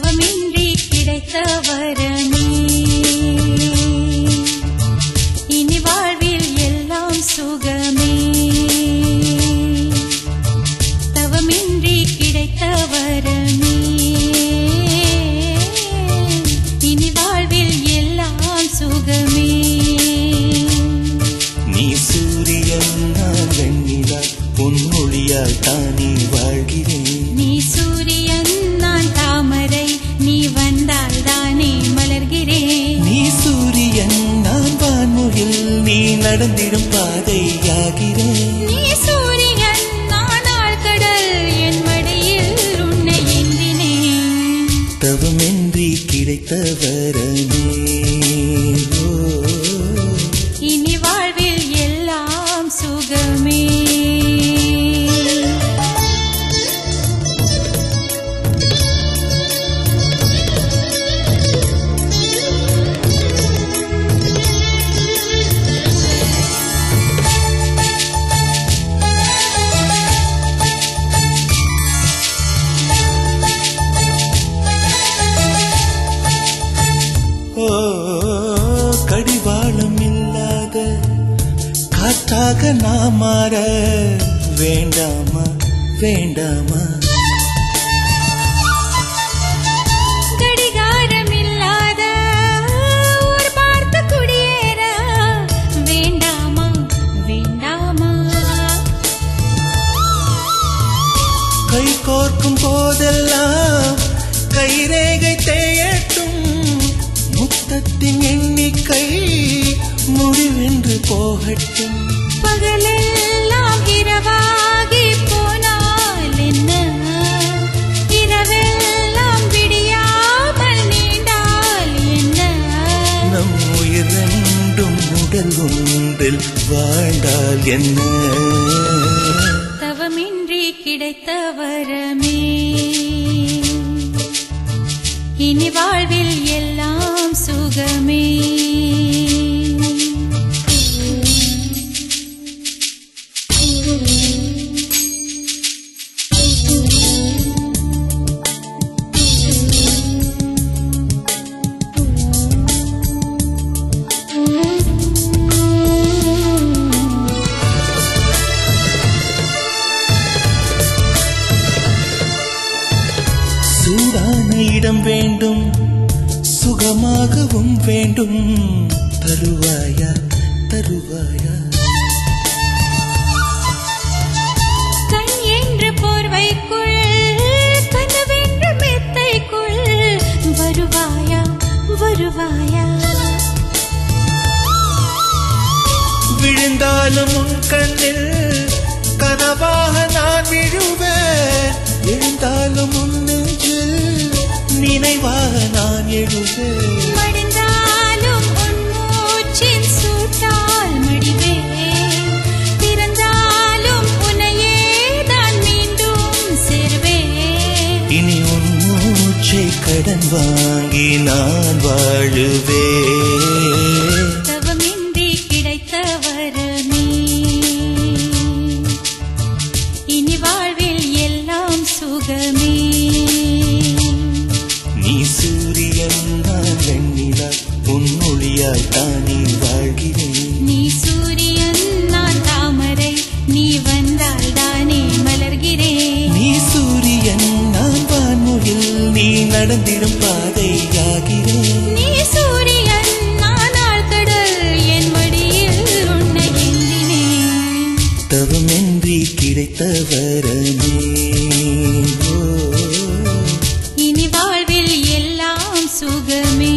தவமின்றி கிடைத்த வரமே இனி வாழ்வில் எல்லாம் சுகமே தவமின்றி கிடைத்த வரமே இனி வாழ்வில் எல்லாம் சுகமே நீ சூரியன் நான் வெண்ணிலா பொன்மொழியால் தானே வாழ்கிறேன் நீ சூரியன் நான் தாமரை நீ வந்தால் தானே மலர்கிறேன் நீ சூரியன் நான் வான்முகில் நீ நடந்திடும் பாதையாகிறேன் நீ சூரியன் நான் ஆழ்கடல் என் மடியில் உன்னை ஏந்தினேன் தவமின்றி கிடைத்த வரமே இனி வாழ்வில் எல்லாம் சுகமே கடிவாளம் இல்லாத காற்றாக நான் மாற வேண்டாமா வேண்டாமா கடிகாரம் இல்லாத ஒரு பார்த்து குடியேற வேண்டாமா வேண்டாமா கை கோர்க்கும் போதெல்லாம் கைரேகை தேயட்டும் முத்தத்தின் எண்ணிக்கை முடிவென்று போகட்டும் பகலெல்லாம் இரவாகி போனால் என்ன இரவெல்லாம் விடியாமல் நீண்டால் என்ன நம் உயிர் ரெண்டும் உடல் ஒன்றில் வாழ்ந்தால் என்ன தவமின்றி கிடைத்த வரமே இனி வாழ்வில் எல்லாம் சுகமே சூடான இடம் வேண்டும் சுகமாகவும் வேண்டும் தருவாயா தருவாயா கண் என்ற போர்வைக்குள் கனவென்ற மெத்தைக்குள் வருவாயா வருவாயா விழுந்தாலும் உன் கண்ணில் கனவாக நான் விழுவேன் எழுந்தாலும் உன் நெஞ்சில் நினைவாக நான் எழுவேன் மடிந்தாலும் உன் மூச்சின் சூட்டால் மடிவேன் பிறந்தாலும் உன்னையே தான் மீண்டும் சேர்வேன் இனி உன் மூச்சை கடன் வாங்கி நான் வாழுவேன் தவமின்றி கிடைத்த வரமே இனி வாழ்வில் எல்லாம் சுகமே நீ சூரியன் நான் வெண்ணிலா பொன்மொழியால் தானே வாழ்கிறேன் நீ சூரியன் நான் தாமரை நீ வந்தால் தானே மலர்கிறேன் நீ சூரியன் நான் வான்முகில் நீ நடந்திடும் பாதையாகிறேன் நீ சூரியன் நான் ஆழ்கடல் என் மடியில் உன்னை ஏந்தினேன் தவமின்றி கிடைத்த வரமே இனி வாழ்வில் எல்லாம் சுகமே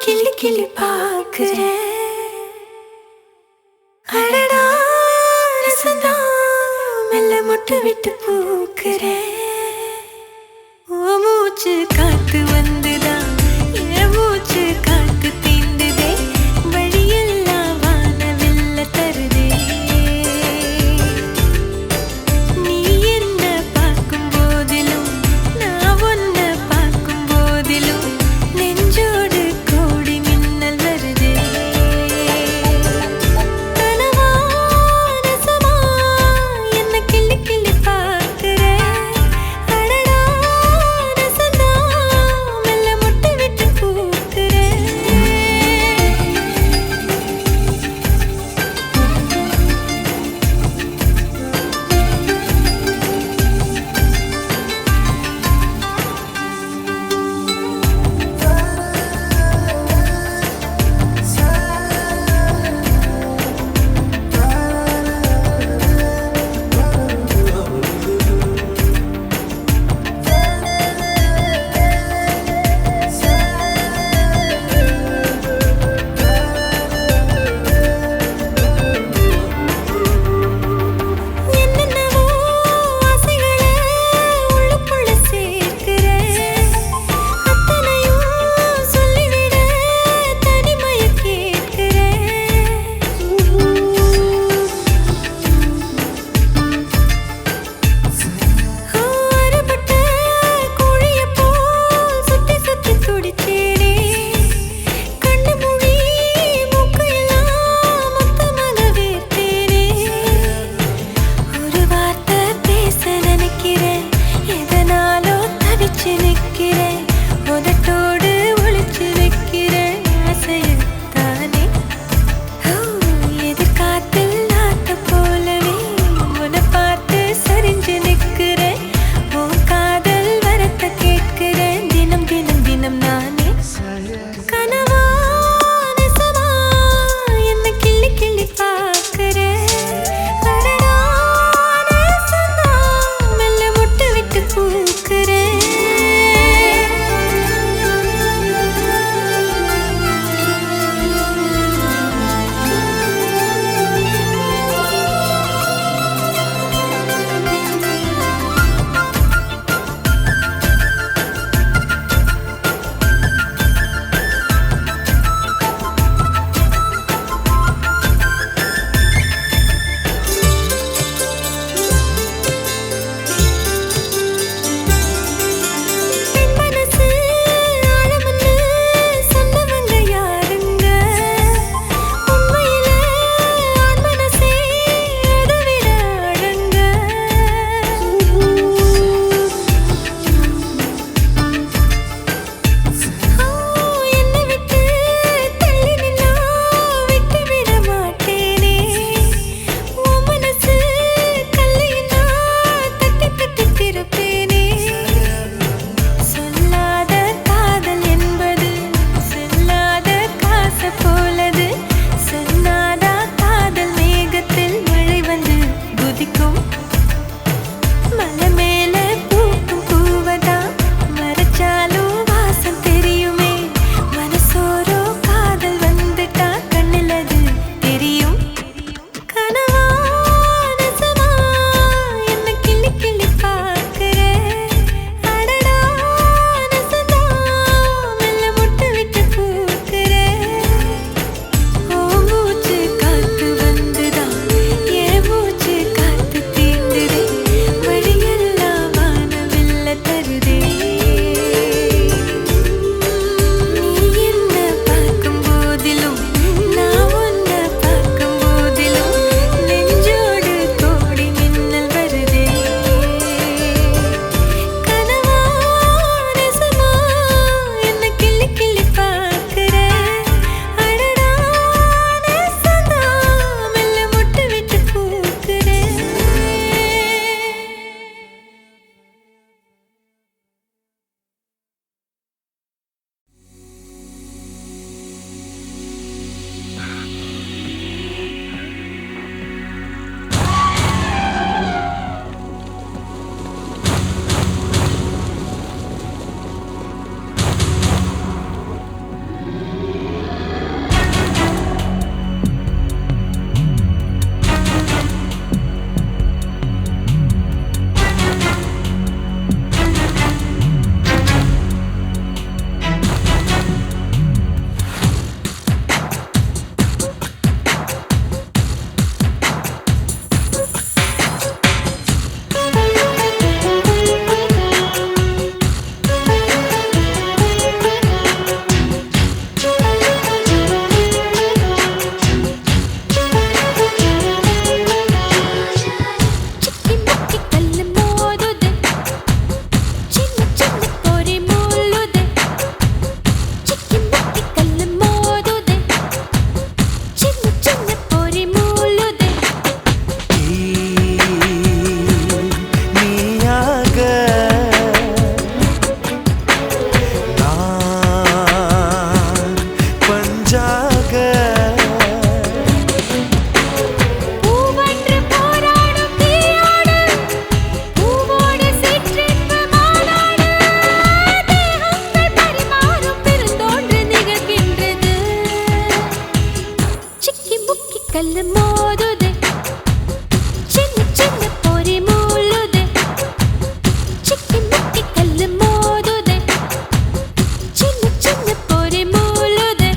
கிள்ளி கிள்ளி பார்க்கிறேன். அடடா ரசந்தா மெல்ல மொட்டு விட்டு பூக்கிறேன். ஓ மூச்சு காத்து வந்துதான் என் மூச்சு காத்து தீண்டுதே. வழியெல்லாம் வானவில்ல தருதே. நீ என்ன பார்க்கும் போதிலும் நான் உன்னை பார்க்கும் போதிலும் நெஞ்சோடு கோடி மின்னல் வருதே. கனவா ரசமா என்ன கிள்ளி கிள்ளி பார்க்கிறேன். அடடா ரசந்தா கல்லு மோதுதே சின்ன சின்ன பொறி மூளுதே சிக்கி முக்கி கல்லு மோதுதே சின்ன சின்ன பொறி மூளுதே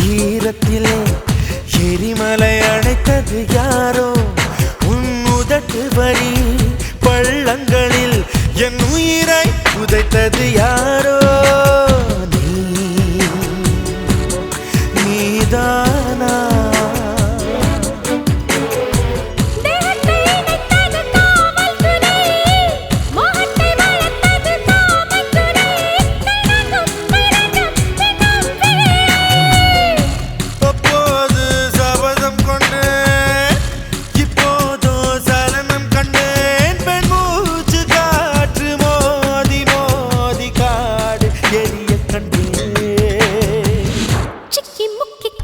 ஈரத்திலே எரிமலை அணைத்தது யாரோ உன் உதட்டு வரி பள்ளங்களில் என் உயிரை புதைத்தது யாரோ நீதானா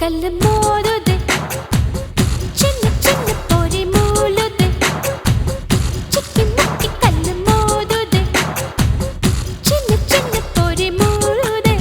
கல்லு மோதுதே சின்ன சின்ன பொறி மூளுதே சிக்கி முக்கி கல்லு மோதுதே சின்ன சின்ன பொறி மூளுதே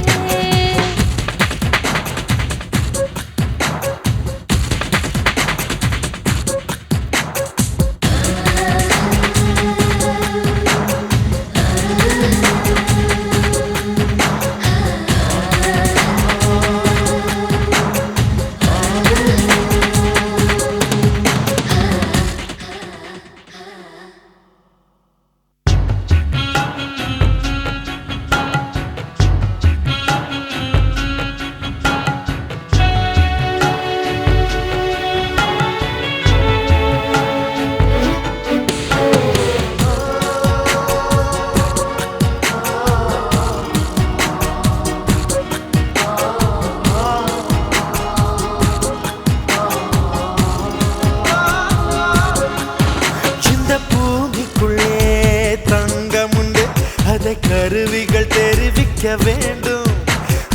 கருவிகள் தெரிவிக்க வேண்டும்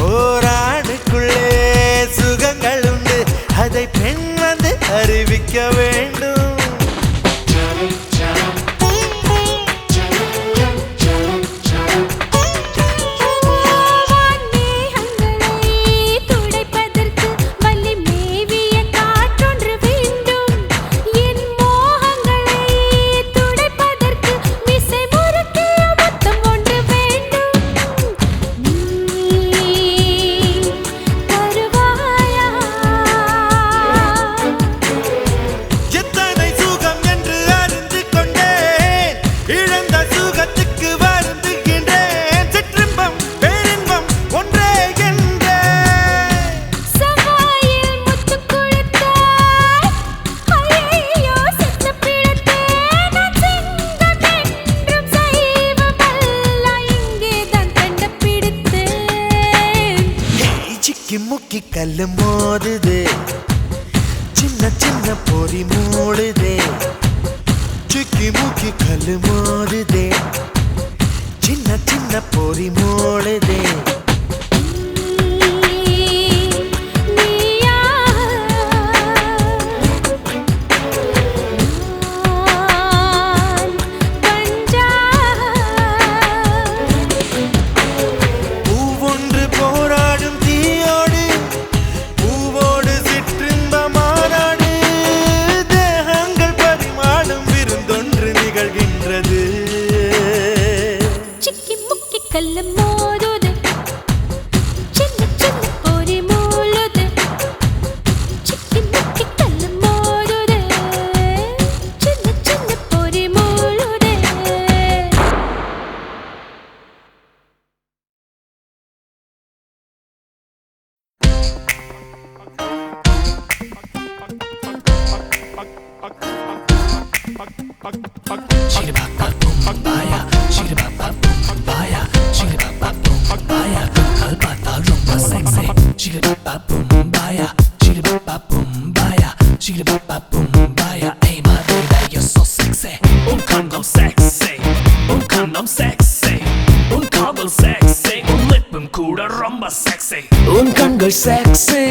ஓராணுக்குள்ளே சுகங்கள் உண்டு அதை பெண் வந்து அறிவிக்க வேண்டும் முக்கி கல்லு மோதுதே சின்ன சின்ன பொறி மூளுதே சிக்கி முக்கி கல்லு மோதுதே சின்ன சின்ன பொறி மூளுதே கல்லு மோதுதே Hey my baby, you're so sexy. Condom sexy, condom sexy, காதல் sexy, லிப்பும் கூட ரொம்ப sexy. கண்கள் sexy,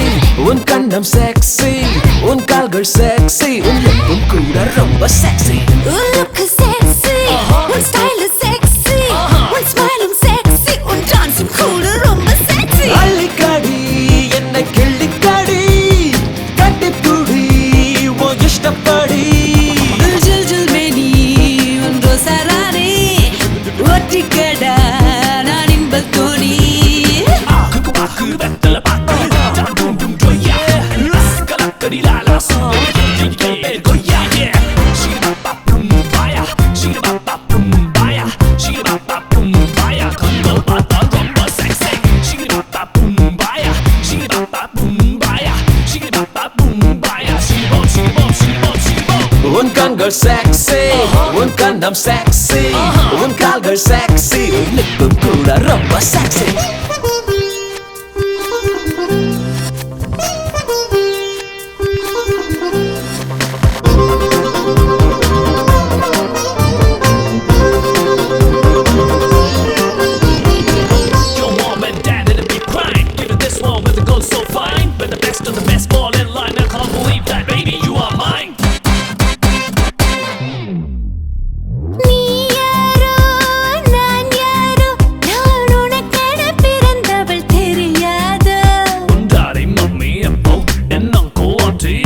கண்ணம் sexy, கால்கள் sexy, லிப்பும் கூட ரொம்ப sexy. Look sexy, style sexy, smile sexy, dance கூட ரொம்ப sexy. அள்ளிக்கடி என்னை கிள்ளிக்கடி கட்டிப்புடி உன் இஷ்டப்படி ஜில் ஜில் மேனி உன் ரோசாரானே ஒட்டிக்கடா நான் இன்பத் தோணி ஆக்கு பாக்கு வெத்தல பாக்கு டும் டும் ஜொய்யா கலக்கடி லாலா கொய்யா ஷிரபப்பம் பாயா ஷிரபப்பம் பாயா ஷிரபப்பம் பாயா கண்கள் பார்த்தா ரொம்ப sexy ஷிரபப்பம் பாயா ஷிரபப்பம் பாயா ஷிரபப்பம் பாயா உன் கண்கள் sexy உன் கண்ணம் sexy உன் கால்கள் sexy லிப்பும் கூட ரொம்ப sexy. Your mom and dad it'll be crying, giving this one with the girl so fine, but the best of the best fall in line. I can't believe that, baby, you are mine. நீ யாரோ நான் யாரோ நான் உனக்கென பிறந்தவள் தெரியாதோ Daddy, mommy, and and uncle, auntie,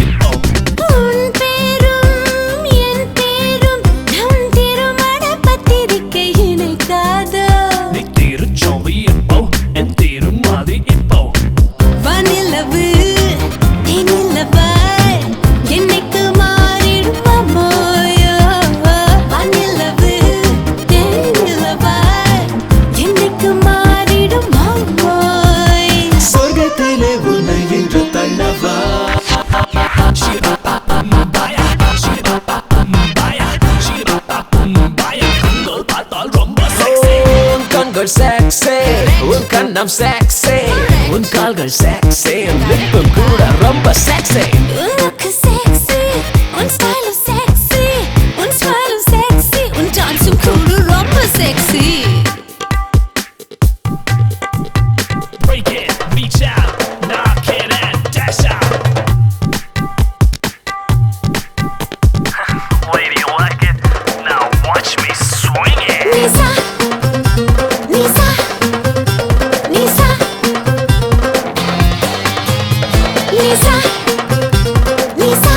உன் பேரும் என் பேரும் நம் திருமண பத்திரிகை இணைக்காதோ நீ திருச்சோவி and திருமாதி இப்போ. வானிலவு தேனிலவாய் என்னைக்கு மாறிடும் அம்மோயோ வானிலவு தேனிலவாய் என்னைக்கு மாறிடும் அம்மோய் சொர்க்கத்திலே உன்னை என்று தள்ளவா ஷிரபப்பம் பாயா ஷிரபப்பம் பாயா ஷிரபப்பம் பாயா கண்கள் பார்த்தால் ரொம்ப sexy. உன் கண்கள் sexy உன் கண்ணம் sexy உன் கால்கள் sexy லிப்பும் கூட ரொம்ப sexy. Look sexy, style sexy, smile sexy, dance கூட ரொம்ப sexy. Break it, reach out, knock it and dash out. Lady, you like it? Now watch me swing it. Nisa, Nisa, Nisa, Nisa, Nisa.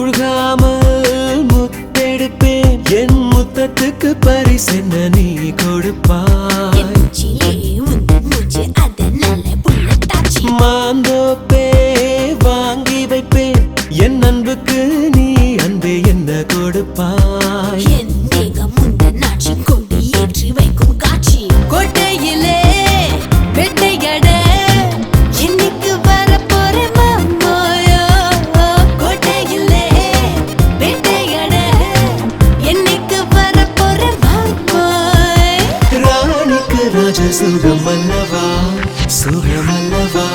மூழ்காமல் முத்தெடுப்பேன் என் முத்தத்துக்கு பரிசென்ன நீ கொடுப்பாய் மூச்சிலே உந்தன் மூச்சு அதனால புல்லட்டாச்சு மாந்தோப்பே வாங்கி வைப்பேன் என் அன்புக்கு நீ அன்பே என்ன கொடுப்பாய் என் தேகம் உந்தன் நாட்சி கொண்டு ஏற்றி வைக்கும் காட்சி கோட்டையிலே வெட்டையட என்னைக்கு வரப்போற மாமோயோ கோட்டையிலே வெட்டையட என்னைக்கு வரப்போற மாமோய் ராணிக்கு ராஜ சுகமல்லவா சுகமல்லவா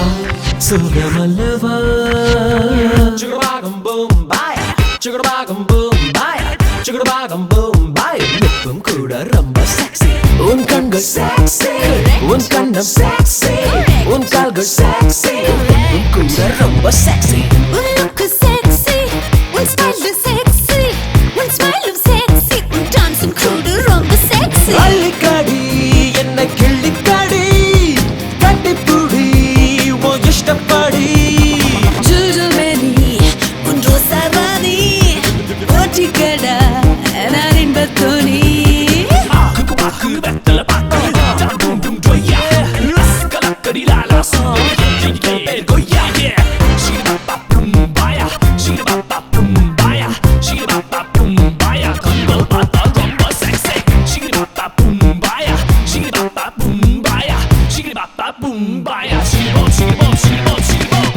சுகமல்லவா சுகபாகம் பூம் பாய சுகபாகம் பூம் பாய சுகபாகம் பூம் பாய லிப்பும் கூட ரொம்ப sexy. உன் கண்கள் sexy உன் கண்ணம் sexy உன் கால்கள் sexy லிப்பும் கூட ரொம்ப sexy. Look sexy, style sexy, smile sexy, dance கூட ரொம்ப sexy. அள்ளிக்கடி என்னை கிள்ளிக்கடி கட்டிப்புடி உன் இஷ்டப்படி ஜில் ஜில் மேனி உன் ரோசாரானே ஒட்டிக்கடா நான் இன்பத் தோணி ஆக்கு பாக்கு வெத்தல பாக்கு டும் டும் ஜொய்யா கலக்கடி லாலா கொய்யா ஷிரபப்பம் பாயா ஷிரபப்பம் பாயா ஷிரபப்பம் பாயா கண்கள் பார்த்தா ரொம்ப sexy ஷிரபப்பம் பாயா ஷிரபப்பம் பாயா ஷிரபப்பம் பாயா chiggy bum, chiggy bum, chiggy bum.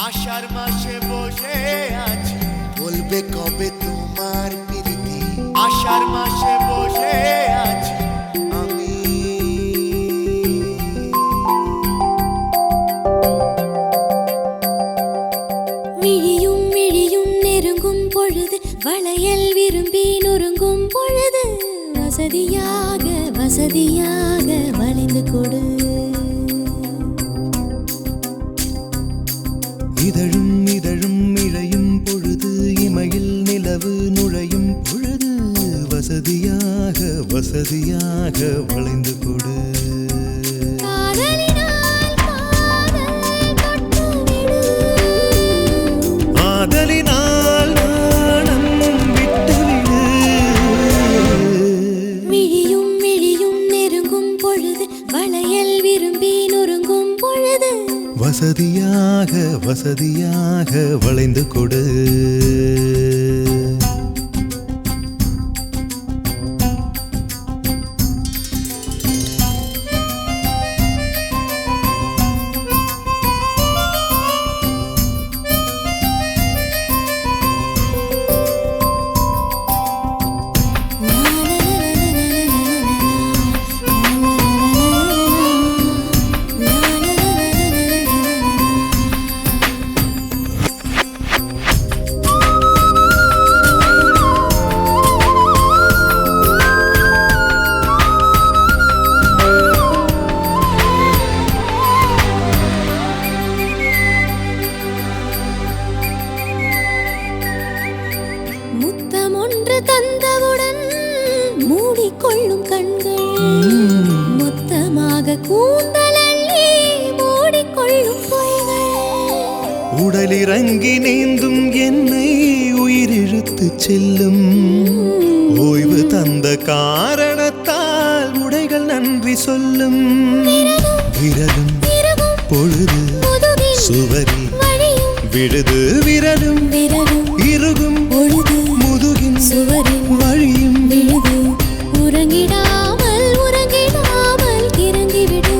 আষাঢ় মাসে বসে আছি বলবে কবে তোমার প্রীতি আষাঢ় মাসে বসে আছি আমি விழியும் விழியும் நெருங்கும் பொழுது வளையல் விரும்பி நொறுங்கும் பொழுது வசதியாக வசதியாக வளைந்து கொடு இதழும் இதழும் இழையும் பொழுது இமையில் நிலவு நுழையும் பொழுது வசதியாக வசதியாக வளைந்து கொடு காதலினால் காதல் தொட்டுவிடு. ஆதலினால் நாணம் விட்டுவிடு விழியும் விழியும் நெருங்கும் பொழுது வளையல் விரும்பி நொறுங்கும் பொழுது வசதியாக வசதியாக வளைந்து கொடு முத்தம் ஒன்று தந்தவுடன் மூடிக்கொள்ளும் கண்கள் மொத்தமாக கூந்தல் அள்ளி மூடிக்கொள்ளும் பொய்கள் உடலிறங்கி நீந்தும் என்னை உயிரிழுத்து செல்லும் ஓய்வு தந்த காரணத்தால் உடைகள் நன்றி சொல்லும் விரலும் இரவும் பொழுது முதுகில் சுவரில் வழியும் விழுது விரலும் விரலும் இறுகும் பொழுது முதுகின் சுவரில் வழியும் விழுது உறங்கிடாமல் உறங்கிடாமல் கிறங்கிவிடு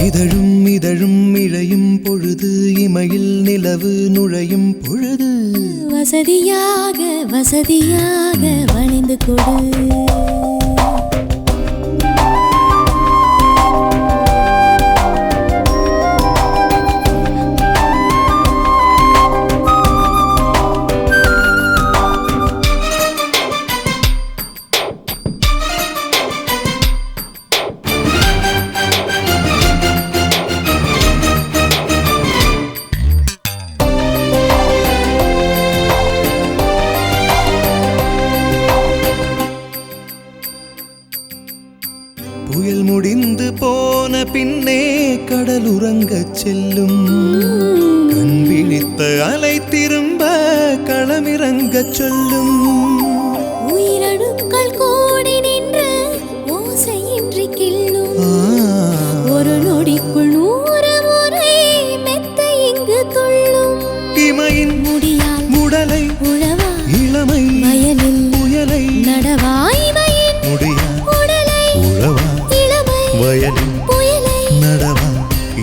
இதழும் இதழும் இழையும் பொழுது இமையில் நிலவு நுழையும் பொழுது வசதியாக வசதியாக வளைந்து கொடு புயல் முடிந்து போன பின்னே கடல் உறங்கச் செல்லும் கண் விழித்த அலை திரும்ப களமிறங்கச் சொல்லும் உயிரணுக்கள் கூடி நின்று ஓசையின்றி கிள்ளும் ஒரு நொடிக்குள் 100 முறை மெத்த இங்கு துள்ளும் இமையின் முடியால் உடலை உழவா இளமை வயலில் புயலை நடவா இமையின் முடியா உடலை உழவா இளமை வயலில் புயலை நடவா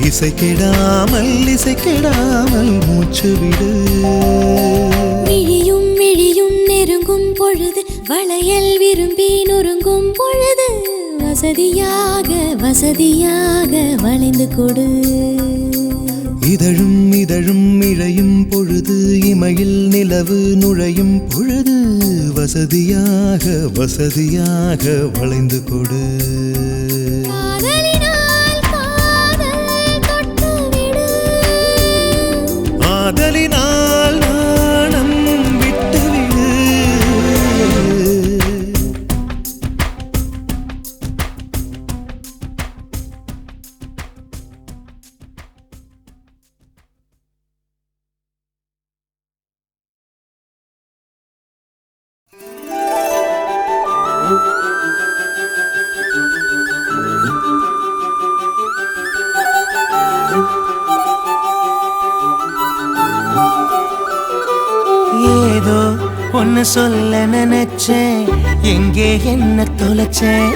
இசை கெடாமல் மூச்சு விடு விழியும் விழியும் நெருங்கும் பொழுது வளையல் விரும்பி நொறுங்கும் பொழுது வசதியாக வசதியாக வளைந்து கொடு இதழும் இதழும் இழையும் பொழுது இமையில் நிலவு நுழையும் பொழுது வசதியாக வசதியாக வளைந்து கொடு காதலினால் காதல் தொட்டுவிடு. ஆதலினால் ஒன்னு சொல்ல நினைச்சேன், எங்கே என்ன தொலைச்சேன்?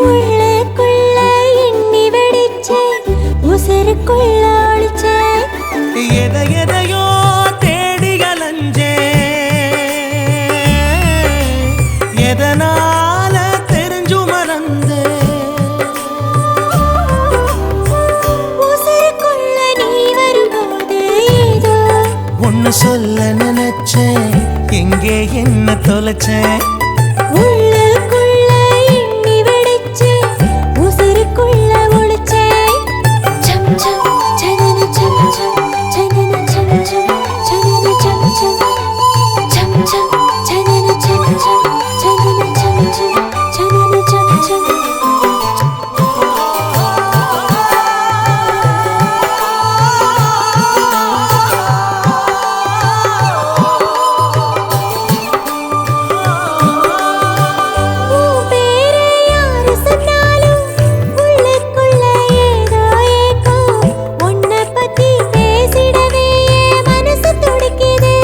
உள்ளுக்குள்ள எண்ணி வெடிச்சேன், உசுருக்குள்ள ஒளிச்சேன். எதையோ தேடி அலைஞ்சேன், எதனால தெரிஞ்சு மறந்தேன். உசுருக்குள்ள நீ வரும்போது ஏதோ ஒன்னு சொல்ல நினைச்சேன், எங்கே என்ன தொலைச்சேன்? உள்ளுக்குள்ள எண்ணி வெடிச்சேன், உசுருக்குள்ள ஒளிச்சேன். சம் சம் சனன சம் சம் சனன சம் சம் சனன சம் சம் சம் சம் சனன சம் சம் சனன சம் சம் சனன சம் சம். உன் பேரை யாரு சொன்னாலும் உள்ளுக்குள்ள ஏதோ ஏக்கம். உன்னை பத்தி பேசிடவே என் மனசு துடிக்குதே.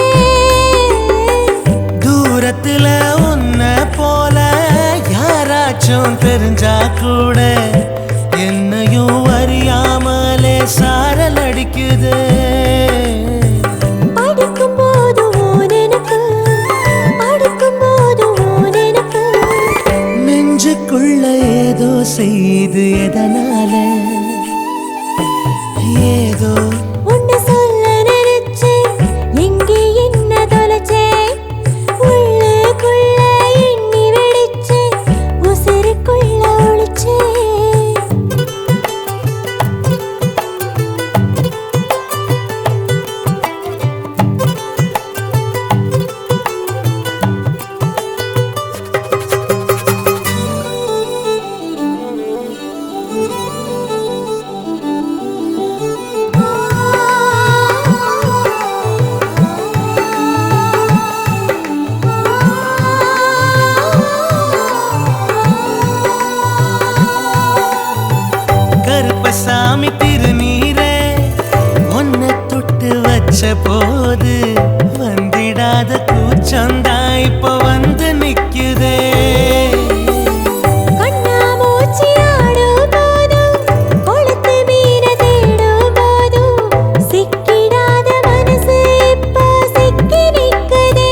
தூரத்துல உன்னை போல யாராச்சும் தெரிஞ்சா கூட என்னையும் அறியாமலே சாரல் அடிக்குது. படிக்கும்போது உன் நினைப்பு, படுக்கும்போது உன் நினைப்பு. நெஞ்சுக்குள்ள ஏதோ செய்து எதனால ஏதோ உன்னை சொல்ல நினைச்சேன், எங்கே என்ன தொலைச்சேன்? உள்ளுக்குள்ள எண்ணி வெடிச்சேன், உசுருக்குள்ள ஒளிச்சேன். கருப்பசாமி திருநீரே உன்னை தொட்டு வச்ச போது வந்திடாத கூச்சந்தான் இப்ப வந்து நிக்குதே. கண்ணாமூச்சி ஆடும் போதும், கொளுத்து மீன தேடும் போதும், சிக்கிடாத மனசு இப்போ சிக்கி நிக்குதே.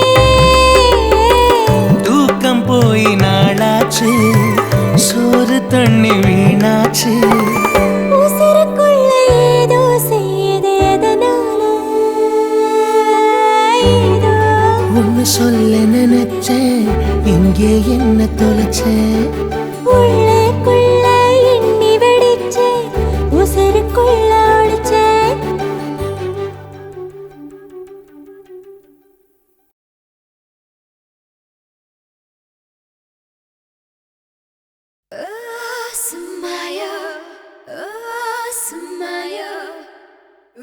தூக்கம் போய் நாளாச்சு, சோறு தண்ணி வீணாச்சு. உசுருக்குள்ள ஏதோ செய்யுது எதனால ஏதோ. ஒன்னு சொல்ல நினைச்சேன், எங்கே என்ன தொலைச்சேன்? உள்ளுக்குள்ள எண்ணி வெடிச்சேன், உசுருக்குள்ள ஒளிச்சேன். Sumaya, Sumaya,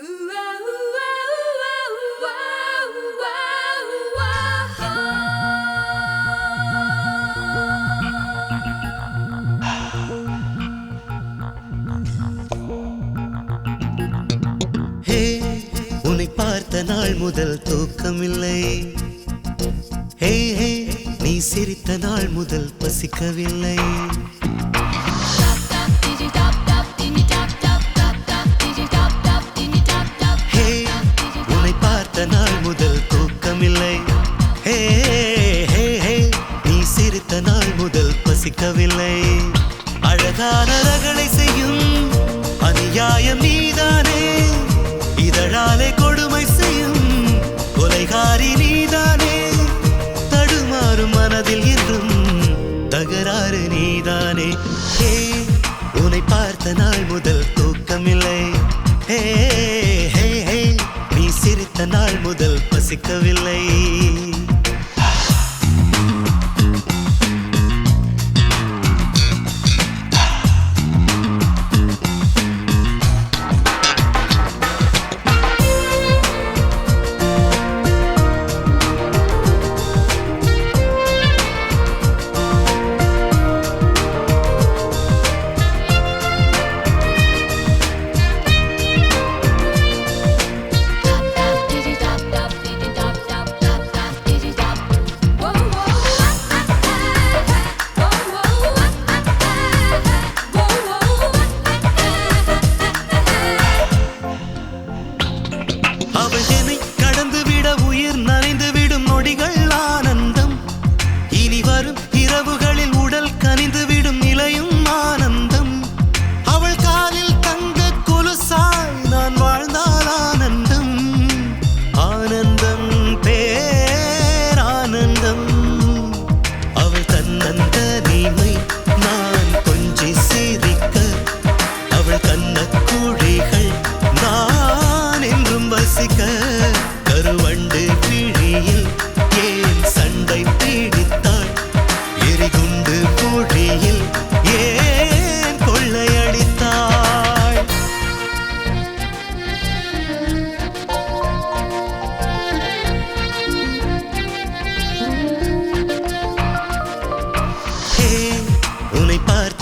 ooh ah ooh ah ooh ah ooh ah ooh ah ooh ஹே, உன்னை பார்த்த நாள் முதல் தூக்கமில்லை. ஹே ஹே, நீ சிரித்த நாள் முதல் பசிக்கவில்லை. ஹே, உன்னை பார்த்த நாள் முதல் தூக்கமில்லை. ஹே ஹே ஹே, நீ சிரித்த நாள் முதல் பசிக்கவில்லை. அழகான ரகளை செய்யும் அநியாயம் நீதானே, இதழாலே கொடுமை செய்யும் கொலைகாரி நீதானே. தடுமாறும் மனதில் என்றும் தகராறு நீதானே. ஹே, உன்னை பார்த்த நாள் முதல் தூக்கமில்லை. ஹே ஹே ஹே, நீ சிரித்த நாள் முதல் பசிக்கவில்லை.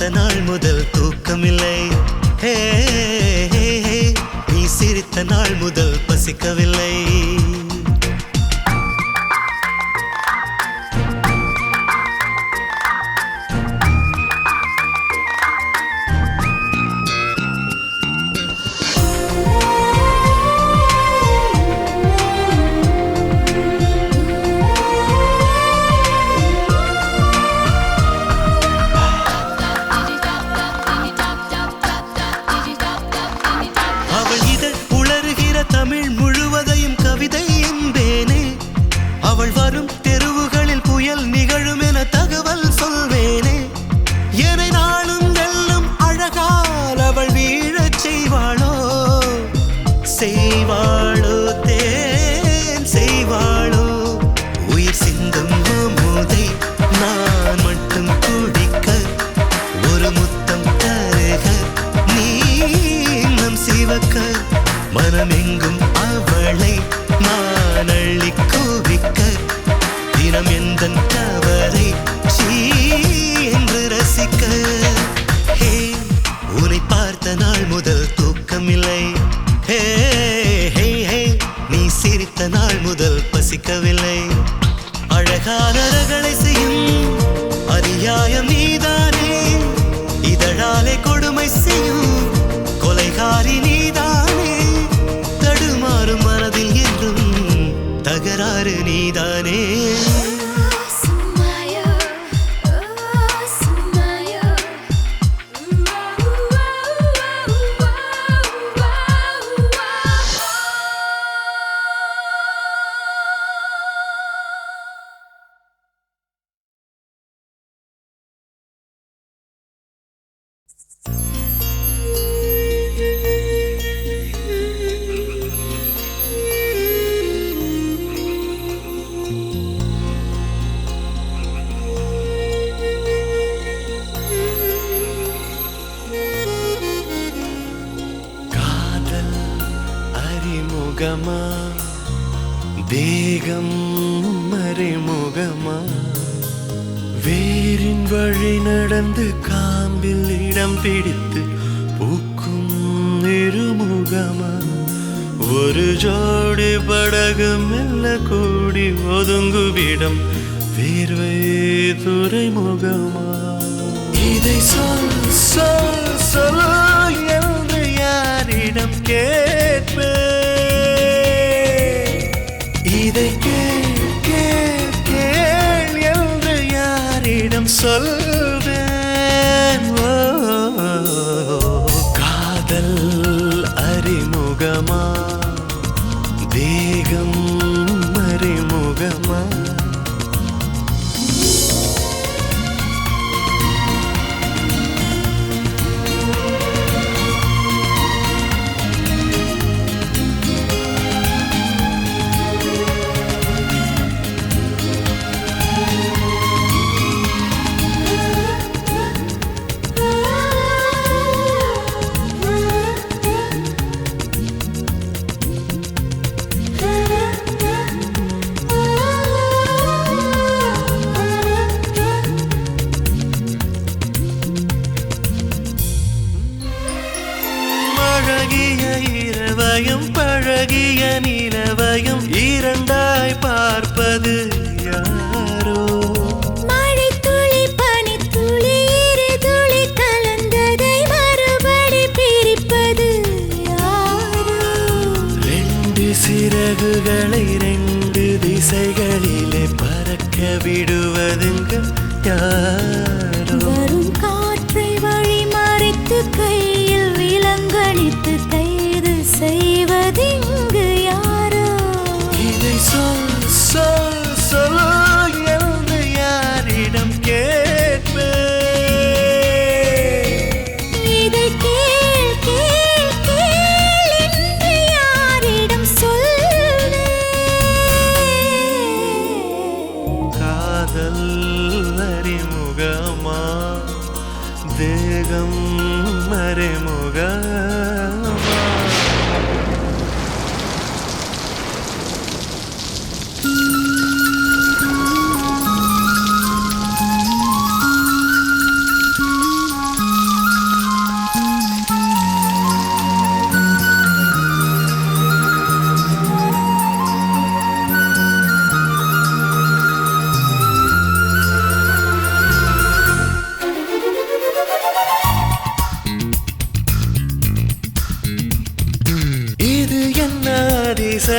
பார்த்த நாள் முதல் தூக்கமில்லை ஹே ஹே ஹே நீ சிரித்த நாள் முதல் பசிக்கவில்லை தமிழ் முழுவதையும் கவிதை என்பேனே அவள் வரும் தெருவுகளில் புயல் நிகழும் என தகவல் சொல்வேனே என்னை நாளும் வெல்லும் அழகால் அவள் வீழச் செய்வாளோ செய்வாளோ தேன் செய்வாளோ உயிர் சிந்தும் அமுதை நான் மட்டும் குடிக்க ஒரு முத்தம் தருக நீ நம் சிவக்க மனமெங்கும் அவளை நான் அள்ளி குவிக்க தினம் எந்த தவறை என்று ரசிக்க ஹே உன்னை பார்த்த நாள் முதல் தூக்கமில்லை ஹே ஹே ஹே நீ சிரித்த நாள் முதல் பசிக்கவில்லை அழகான ரகளை செய்யும் அநியாயம் நீதானே இதழாலே கொடுமை செய்யும் கொலைகாரி நீதானே தடுமாறும் மனதில் என்றும் தகராறு நீதானே அறிமுகமா தேகம் மறைமுகமா வேரின் வழி நடந்து காம்பில் இடம் பிடித்து பூக்கும் இருமுகமா ஒரு ஜோடி படகு மெல்ல கூடி ஒதுங்குவிடம் வேர்வை துறைமுகமா இதை சொல் சொல் சொல் என்று யாரிடம் கேட்பே இதை கேள் கேள் கேள் என்று யாரிடம் சொல்வேன் காதல் அறிமுகமா தேகம் மறைமுகமா இரவையும் பழகிய நிலவையும் இரண்டாய் பார்ப்பது யாரோ மழை துளி பனி துளி இரு துளி கலந்ததை மறுபடி பிரிப்பது யாரோ ரெண்டு சிறகுகளை ரெண்டு திசைகளிலே பறக்க விடுவதுங்க யாரோ வரும் காற்றை வழி மறைத்து கையில் விலங்கணித்து கைது செய்வதிங்கு யாரோ இதை சொல் சொல் சொல் என்று யாரிடம் கேட்பே இதை கேள் கேள் கேள் என்று யாரிடம் சொல்வேன் காதல் அறிமுகமா தேகம் மறைமுகமா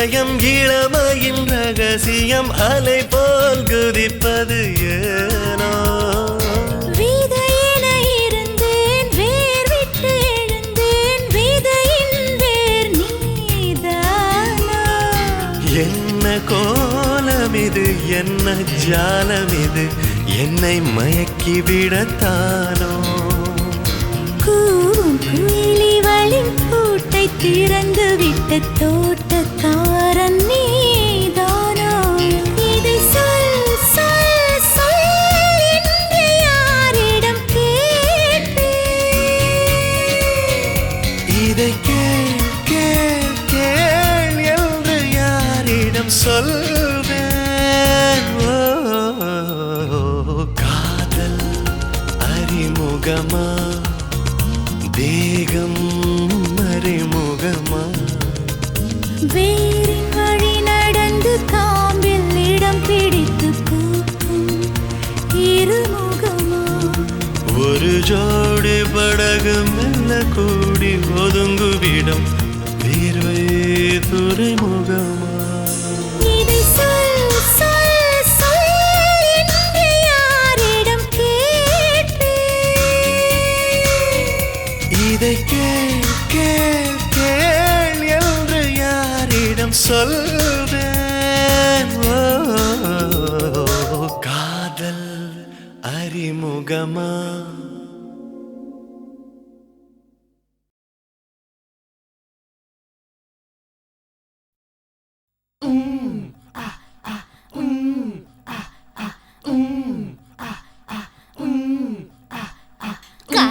இதயம் இளமையின் ரகசியம் அலை போல் குதிப்பது ஏனோ விதையென இருந்தேன் வேர் விட்டு எழுந்தேன் விதையின் வேர் நீதானா என்ன கோலம் இது என்ன ஜாலம் இது என்னை மயக்கிவிடத்தானோ கூவும் குயிலிவளின் பூட்டை திறந்து விட்ட தோட்டக்காரன் நீதானோ இதை சொல் சொல் சொல் என்று யாரிடம் கேட்பேன் இதை கேள் கேள் கேள் என்று யாரிடம் சொல்வேன் ஓ, காதல் அறிமுகமா தேகம் அறிமுகமா வேரின் வழி நடந்து காம்பில் இடம் பிடித்து பூக்கும் இருமுகமா ஒரு ஜோடி படகு மெல்ல கூடி ஒதுங்குவிடம் தீர்வை துறைமுகமா இதை சொல் சொல் சொல் என்று யாரிடம் கேட்பேன் இதை கேள் கேள் கேள் என்று யாரிடம் சொல்வேன் ஓ, காதல் அறிமுகமா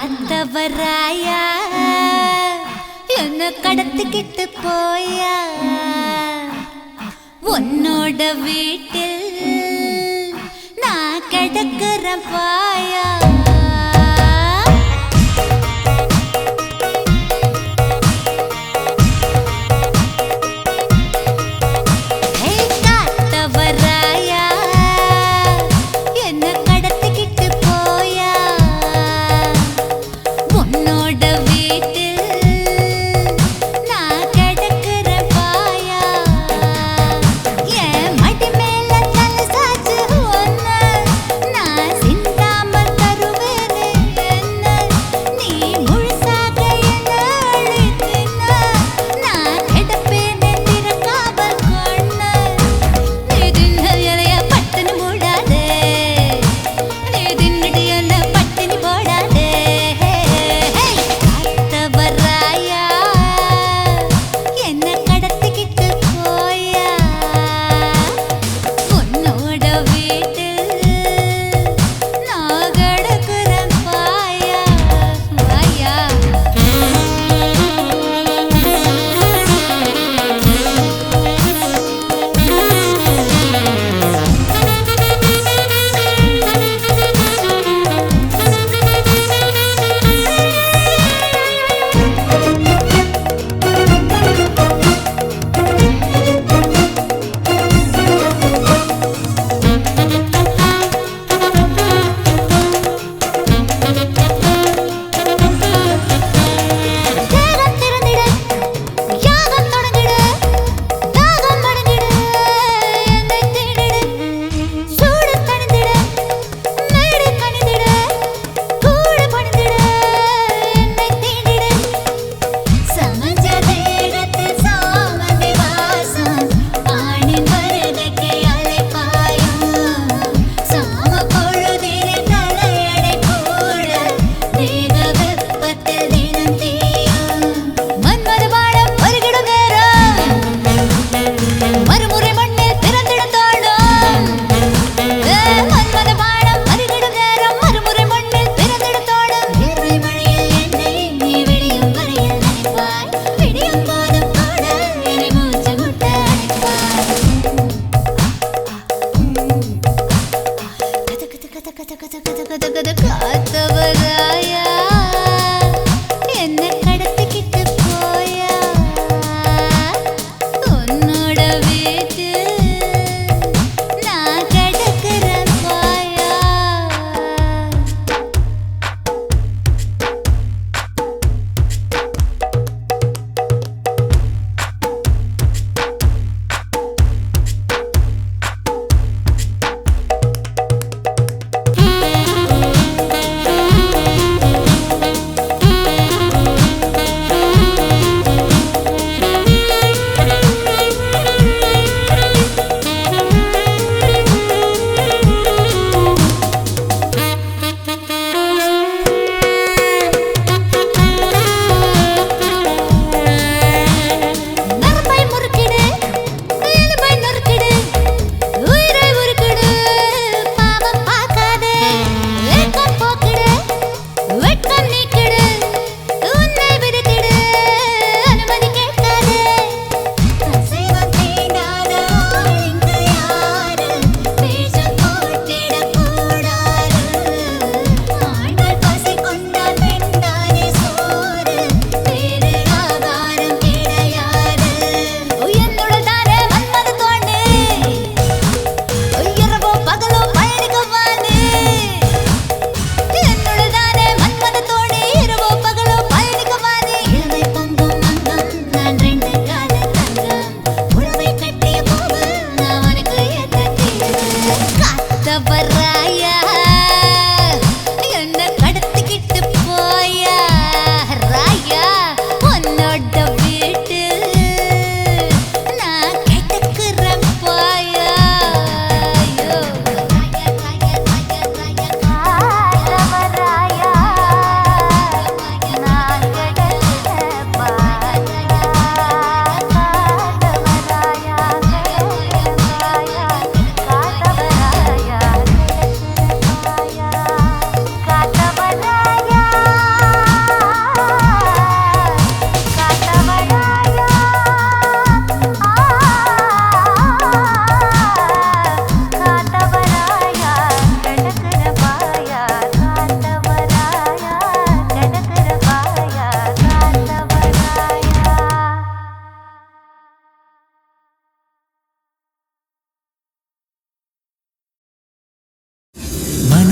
காத்தவராயா என்ன கடத்திக்கிட்டு போயா உன்னோட வீட்டில் நான் கிடக்குறேன் பாயா ஹே காத்தவராயா என்ன கடத்திக்கிட்டு போயா உன்னோட வீட்டில் நான் கிடக்குறேன் பாயா என் மடி மேல தலை சாச்சு ஒன்ன நான் சிந்தாம தருவேன்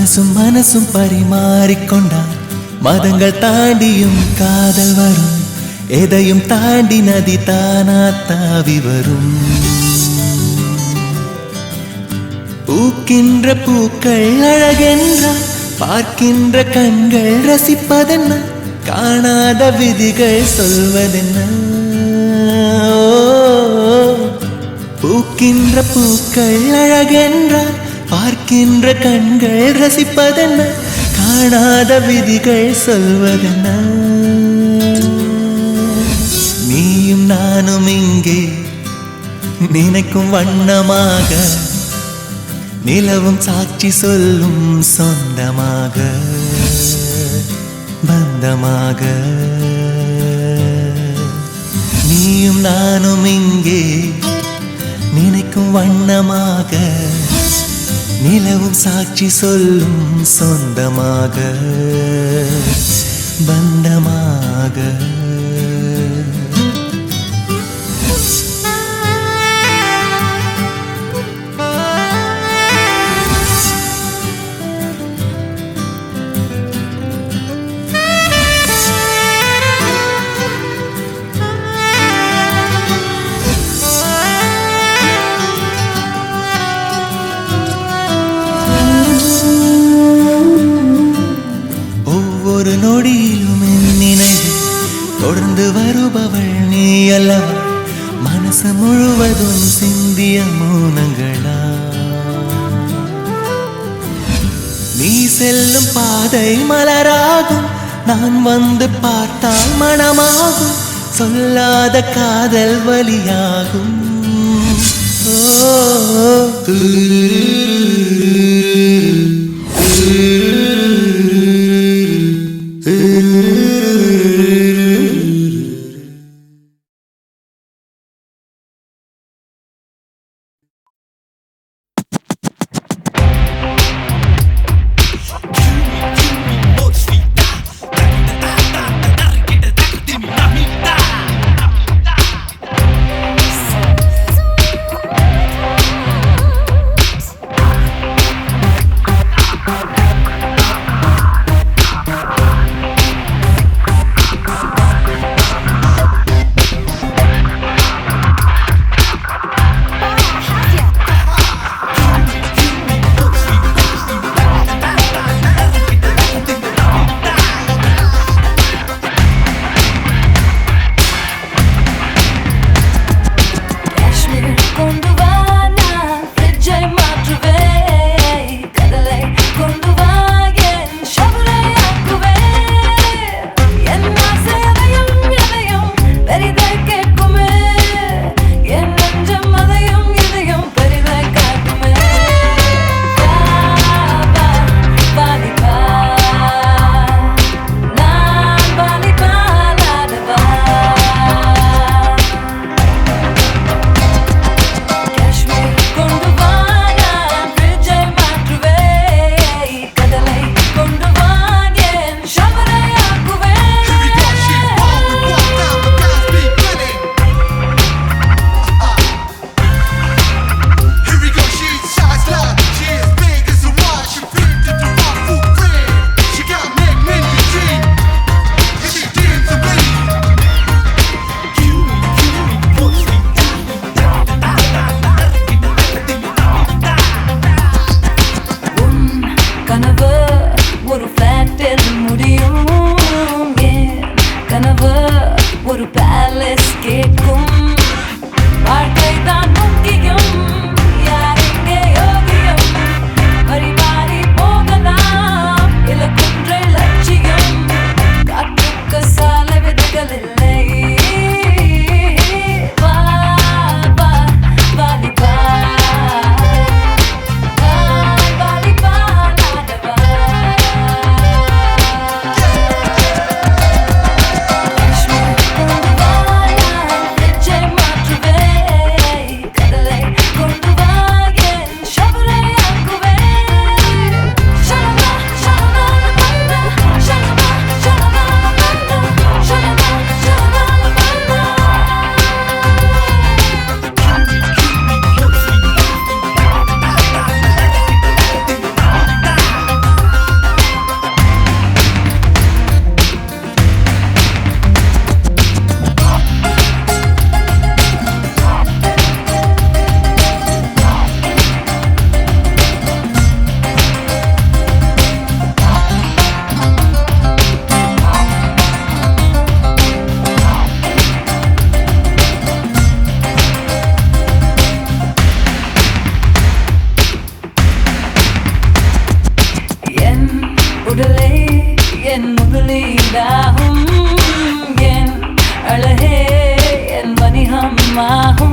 மனசும் பரிமாறிக்கொண்டான் மதங்கள் தாண்டியும் காதல் வரும் எதையும் தாண்டி நதி தானா தாவி வரும் பூக்கின்ற பூக்கள் அழகென்றால் பார்க்கின்ற கண்கள் ரசிப்பதென்ன காணாத விதிகள் சொல்வதென்ன பூக்கின்ற பூக்கள் அழகென்றால் பார்க்கின்ற கண்கள் ரசிப்பதென்ன காணாத விதிகள் சொல்வதென்ன நீயும் நானும் இங்கே நினைக்கும் வண்ணமாக நிலவும் சாட்சி சொல்லும் சொந்தமாக பந்தமாக நீயும் நானும் இங்கே நினைக்கும் வண்ணமாக நிலவும் சாட்சி சொல்லும் சொந்தமாக பந்தமாக ஒவ்வொரு நொடியிலும் என் நினைவு தொடர்ந்து வருபவள் நீ அல்லவா மனசு முழுவதும் சிந்திய மௌனங்களா நீ செல்லும் பாதை மலராகும் நான் வந்து பார்த்தால் மனமாகும் சொல்லாத காதல் வலியாகும் சொல்லிடாகும் என் அழகே என் மணிஹம்மாகும்